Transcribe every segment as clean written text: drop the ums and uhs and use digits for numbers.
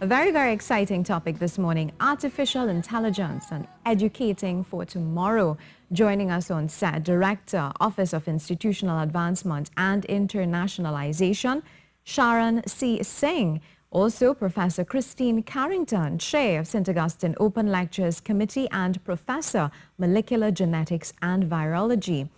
A very, very exciting topic this morning, artificial intelligence and educating for tomorrow. Joining us on set, Director, Office of Institutional Advancement and Internationalization, Sharon C. Singh. Also, Professor Christine Carrington, Chair of St. Augustine Open Lectures Committee and Professor, Molecular Genetics and Virology.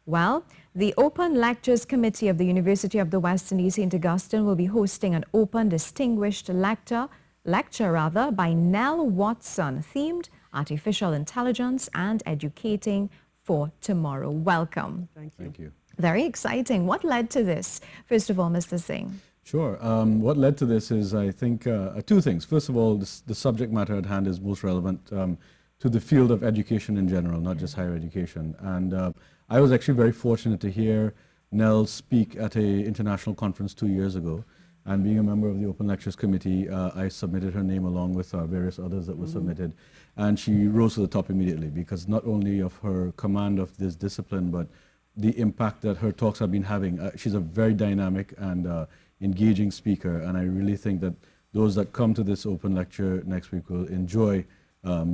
Well, the Open Lectures Committee of the University of the West Indies, St. Augustine, will be hosting an open distinguished lecture by Nell Watson, themed Artificial Intelligence and Educating for Tomorrow. Welcome. Thank you. Thank you. Very exciting. What led to this? First of all, Mr. Singh. Sure. What led to this is, I think, two things. First of all, the subject matter at hand is most relevant to the field of education in general, not just higher education. And I was actually very fortunate to hear Nell speak at an international conference 2 years ago. And being a member of the Open Lectures Committee, I submitted her name along with various others that were submitted. And she rose to the top immediately because not only of her command of this discipline, but the impact that her talks have been having. She's a very dynamic and engaging speaker. And I really think that those that come to this open lecture next week will enjoy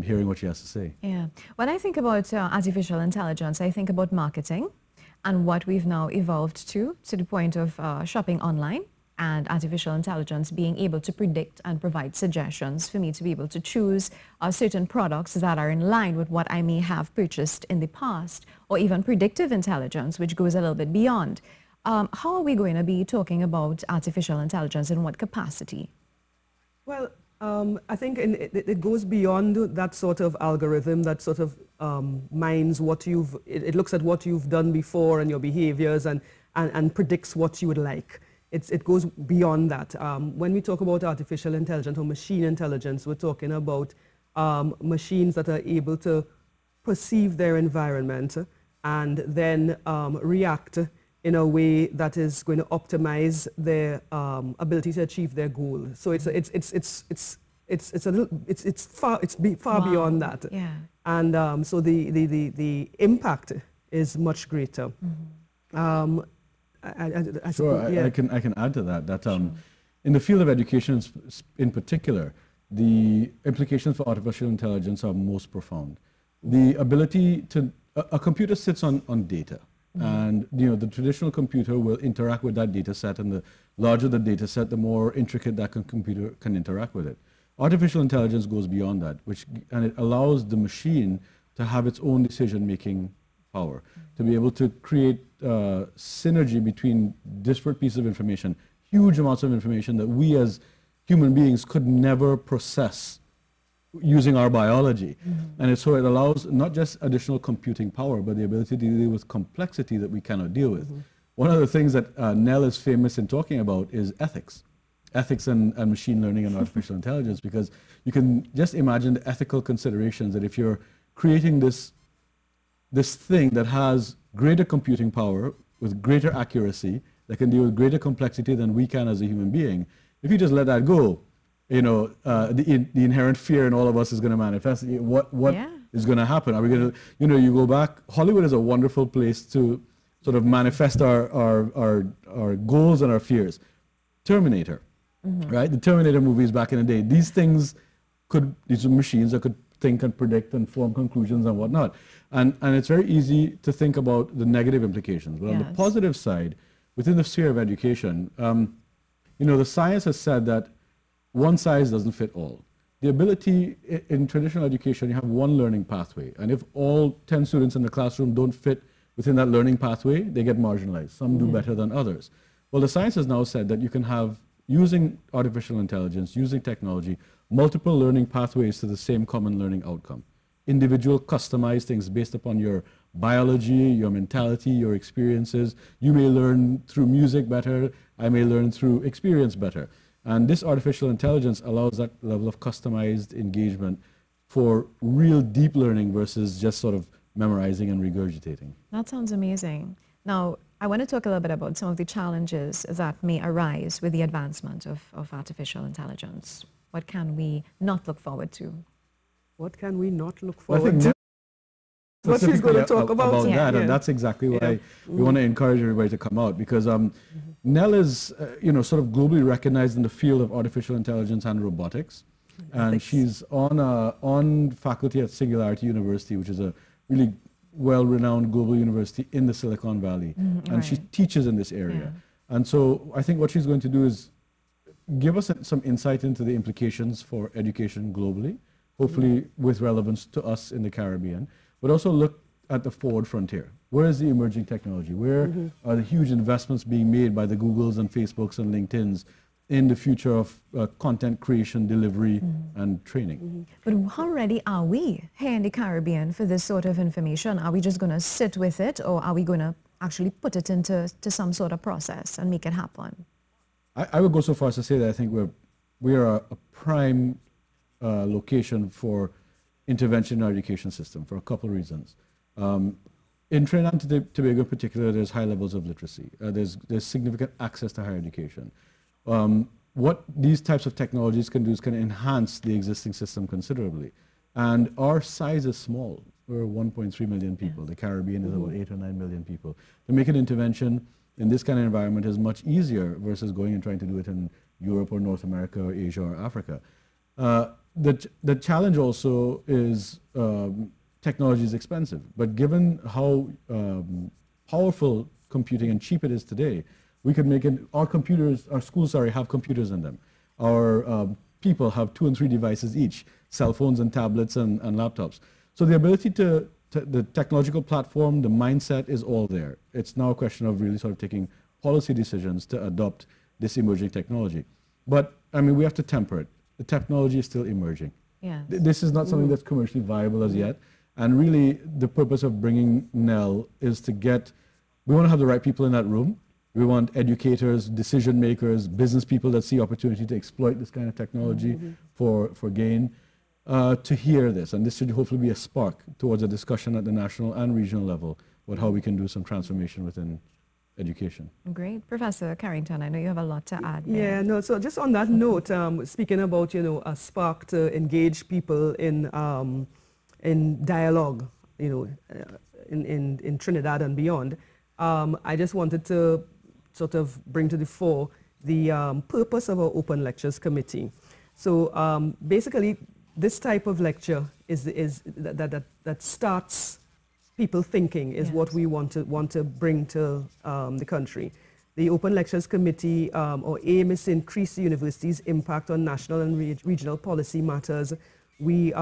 hearing what she has to say. Yeah. When I think about artificial intelligence, I think about marketing and what we've now evolved to the point of shopping online and artificial intelligence being able to predict and provide suggestions for me to be able to choose certain products that are in line with what I may have purchased in the past, or even predictive intelligence, which goes a little bit beyond. How are we going to be talking about artificial intelligence, in what capacity? Well, I think it goes beyond that sort of algorithm that sort of mines what it looks at what you've done before and your behaviors and predicts what you would like. It goes beyond that. When we talk about artificial intelligence or machine intelligence, we're talking about machines that are able to perceive their environment and then react in a way that is going to optimize their ability to achieve their goal. So it's far beyond that. Yeah. And so the impact is much greater. Mm-hmm. I can add to that. In the field of education in particular, the implications for artificial intelligence are most profound. The ability to a computer sits on data. And the traditional computer will interact with that data set, and the larger the data set, the more intricate that computer can interact with it. Artificial intelligence goes beyond that, and it allows the machine to have its own decision-making power, to be able to create synergy between disparate pieces of information, huge amounts of information that we as human beings could never process using our biology. And so it allows not just additional computing power, but the ability to deal with complexity that we cannot deal with. One of the things that Nell is famous in talking about is ethics and machine learning and artificial intelligence, because you can just imagine the ethical considerations that if you're creating this thing that has greater computing power with greater accuracy, that can deal with greater complexity than we can as a human being, if you just let that go, the inherent fear in all of us is going to manifest. What is going to happen? Are we going to, you go back, Hollywood is a wonderful place to sort of manifest our goals and our fears. Terminator, right? The Terminator movies back in the day, these are machines that could think and predict and form conclusions and whatnot. And it's very easy to think about the negative implications. But on the positive side, within the sphere of education, the science has said that one size doesn't fit all. The ability in traditional education, you have one learning pathway. And if all 10 students in the classroom don't fit within that learning pathway, they get marginalized. Some do better than others. Well, the science has now said that you can have, using artificial intelligence, using technology, multiple learning pathways to the same common learning outcome. Individual customized things based upon your biology, your mentality, your experiences. You may learn through music better. I may learn through experience better. And this artificial intelligence allows that level of customized engagement for real deep learning versus just sort of memorizing and regurgitating. That sounds amazing. Now, I want to talk a little bit about some of the challenges that may arise with the advancement of artificial intelligence. What can we not look forward to? What can we not look forward to? what she's going to talk about. That, and that's exactly why we want to encourage everybody to come out, because Nell is, sort of globally recognized in the field of artificial intelligence and robotics, and she's on faculty at Singularity University, which is a really well-renowned global university in the Silicon Valley, and she teaches in this area. And so I think what she's going to do is give us some insight into the implications for education globally, hopefully with relevance to us in the Caribbean, but also look at the forward frontier. Where is the emerging technology? Where are the huge investments being made by the Googles and Facebooks and LinkedIn's in the future of content creation, delivery, and training? But how ready are we here in the Caribbean for this sort of information? Are we just going to sit with it, or are we going to actually put it into some sort of process and make it happen? I would go so far as to say that I think we are a prime location for intervention in our education system for a couple of reasons. In Trinidad and Tobago in particular, there's high levels of literacy. There's significant access to higher education. What these types of technologies can do is can enhance the existing system considerably. And our size is small. We're 1.3 million people. The Caribbean is about 8 or 9 million people. To make an intervention in this kind of environment is much easier versus going and trying to do it in Europe or North America or Asia or Africa. The challenge also is technology is expensive, but given how powerful computing and cheap it is today, we could make it, our schools have computers in them. Our people have 2 and 3 devices each, cell phones and tablets and laptops. So the ability the technological platform, the mindset is all there. It's now a question of really sort of taking policy decisions to adopt this emerging technology. But I mean, we have to temper it. The technology is still emerging. Yes. This is not something that's commercially viable as yet. And really, the purpose of bringing Nell is to we want to have the right people in that room. We want educators, decision makers, business people that see opportunity to exploit this kind of technology for gain. To hear this, and this should hopefully be a spark towards a discussion at the national and regional level about how we can do some transformation within education. Great. Professor Carrington, I know you have a lot to add there. Yeah, no, so just on that note, speaking about, a spark to engage people in dialogue, in Trinidad and beyond, I just wanted to sort of bring to the fore the purpose of our Open Lectures Committee. So basically, this type of lecture that starts people thinking is what we want to bring to the country. The Open Lectures Committee, our aim is to increase the university's impact on national and regional policy matters. We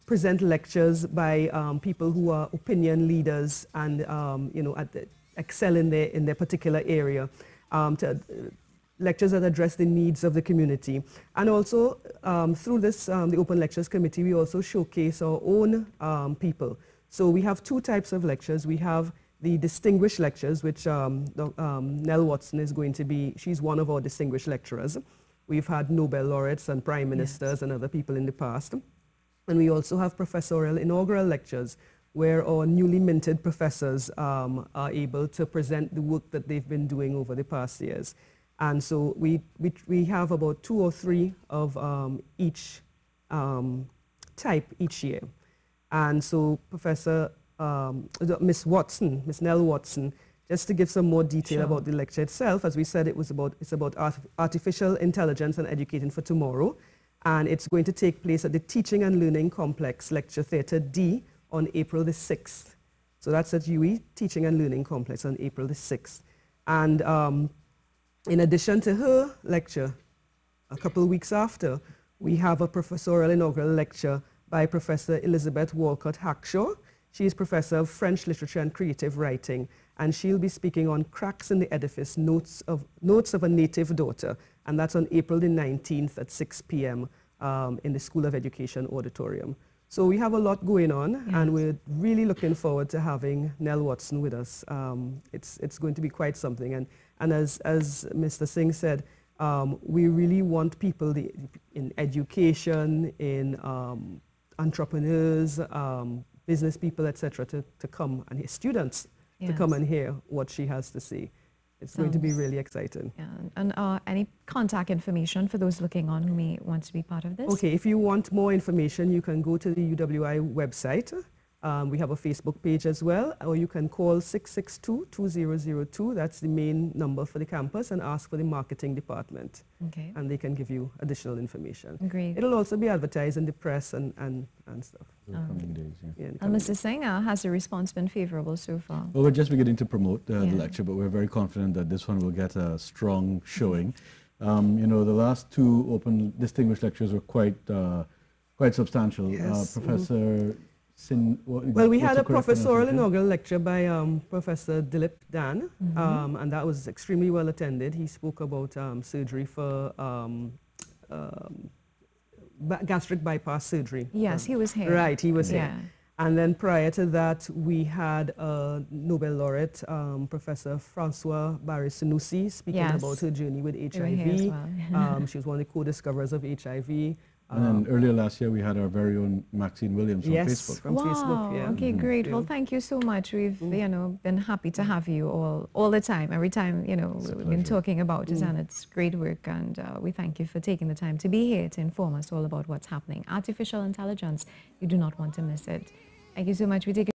present lectures by people who are opinion leaders and excel in their particular area. Lectures that address the needs of the community. And also, through this, the Open Lectures Committee, we also showcase our own people. So we have 2 types of lectures. We have the distinguished lectures, which Nell Watson is going to be, she's one of our distinguished lecturers. We've had Nobel laureates and prime ministers and other people in the past. And we also have professorial inaugural lectures, where our newly minted professors are able to present the work that they've been doing over the past years. And so we have about 2 or 3 of each type each year. And so Professor, Miss Nell Watson, just to give some more detail about the lecture itself, as we said, it's about artificial intelligence and educating for tomorrow. And it's going to take place at the Teaching and Learning Complex, Lecture Theatre D, on April the 6th. So that's at UWI Teaching and Learning Complex on April the 6th. And in addition to her lecture, a couple of weeks after, we have a professorial inaugural lecture by Professor Elizabeth Walcott Hackshaw. She is Professor of French Literature and Creative Writing, and she'll be speaking on Cracks in the Edifice, Notes of a Native Daughter, and that's on April the 19th at 6 p.m. In the School of Education auditorium. So we have a lot going on, and we're really looking forward to having Nell Watson with us. It's going to be quite something. And as Mr. Singh said, we really want people in education, in entrepreneurs, business people, etc., to come, and students to come and hear what she has to say. It's going to be really exciting. Yeah. And any contact information for those looking on who may want to be part of this? Okay, if you want more information, you can go to the UWI website. We have a Facebook page as well, or you can call 662-2002. That's the main number for the campus, and ask for the marketing department. Okay. And they can give you additional information. Great. It'll also be advertised in the press and stuff. In the coming days, yeah. Yeah, And Mr. Singh, has the response been favorable so far? Well, we're just beginning to promote the Yeah. lecture, but we're very confident that this one will get a strong showing. You know, the last two open distinguished lectures were quite substantial. Yes. Professor Well, we had a professorial inaugural lecture by Professor Dilip Dan, and that was extremely well attended. He spoke about surgery for gastric bypass surgery. Yes, he was here. Right, he was Yeah. here. And then prior to that, we had Nobel laureate, Professor Francois Barré-Sinoussi, speaking Yes. about her journey with They were here as HIV. well. She was one of the co-discoverers of HIV. And then earlier last year, we had our very own Maxine Williams from Yes, Facebook. from Facebook, yeah. Okay, great. Well, Yeah. thank you so much. We've, been happy to have you all the time. Every time, we've been talking about it, and it's great work. And we thank you for taking the time to be here to inform us all about what's happening. Artificial intelligence, you do not want to miss it. Thank you so much. We take